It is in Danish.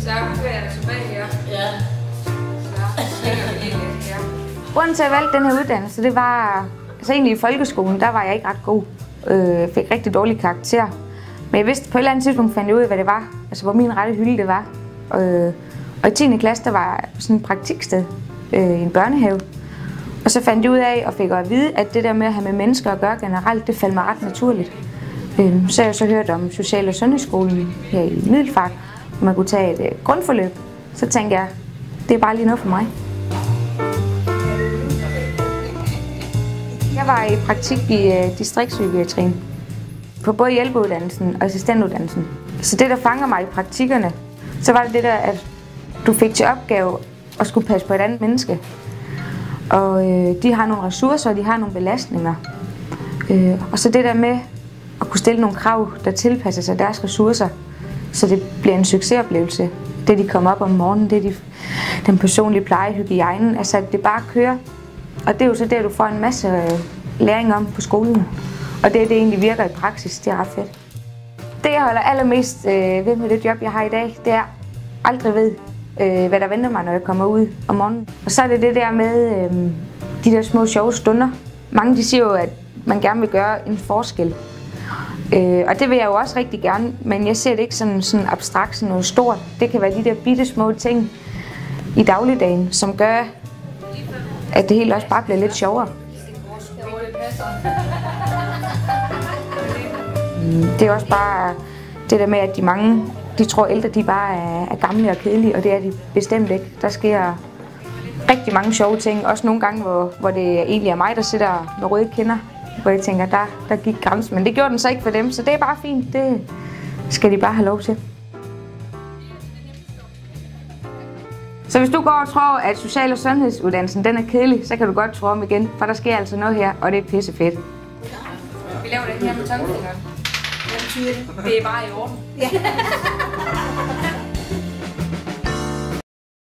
Så kører jeg tilbage her. Ja. Så svinger vi lige lidt her. Grunden til at jeg valgte den her uddannelse, det var... Altså egentlig i folkeskolen, der var jeg ikke ret god. Fik rigtig dårlig karakter. Men jeg vidste på et eller andet tidspunkt, fandt jeg ud af, hvad det var. Altså hvor min rette hylde det var. Og i 10. klasse, der var sådan et praktiksted i en børnehave. Og så fandt jeg ud af og fik at vide, at det der med at have med mennesker at gøre generelt, det faldt mig ret naturligt. Så har jeg så hørt om Social- og Sundhedsskolen her i Middelfart, hvor man kunne tage et grundforløb. Så tænkte jeg, det er bare lige noget for mig. Jeg var i praktik i distriktspsykiatrien på både hjælpeuddannelsen og assistentuddannelsen. Så det, der fanger mig i praktikkerne, så var det der, at du fik til opgave at skulle passe på et andet menneske. Og de har nogle ressourcer, og de har nogle belastninger. Og så det der med at kunne stille nogle krav, der tilpasser sig deres ressourcer, så det bliver en succesoplevelse. Det, de kommer op om morgenen, det er den personlige pleje, hygiejnen, altså det bare kører. Og det er jo så der, du får en masse læring om på skolen. Og det egentlig virker i praksis, det er ret fedt. Det, jeg holder allermest ved med det job, jeg har i dag, det er aldrig ved, hvad der venter mig, når jeg kommer ud om morgenen. Og så er det det der med de der små sjove stunder. Mange de siger jo, at man gerne vil gøre en forskel. Og det vil jeg jo også rigtig gerne, men jeg ser det ikke sådan abstrakt, sådan noget stort. Det kan være de der bitte små ting i dagligdagen, som gør, at det hele også bare bliver lidt sjovere. Det er også bare det der med, at de mange, de tror ældre, de bare er gamle og kedelige, og det er de bestemt ikke. Der sker rigtig mange sjove ting, også nogle gange, hvor det egentlig er mig, der sidder med røde kinder, hvor jeg tænker, der gik grænsen, men det gjorde den så ikke for dem, så det er bare fint, det skal de bare have lov til. Så hvis du går og tror, at social- og sundhedsuddannelsen den er kedelig, så kan du godt tro om igen, for der sker altså noget her, og det er pissefedt. Vi laver den her med tongfingeren. Hvad betyder det? Det er bare i orden. Ja.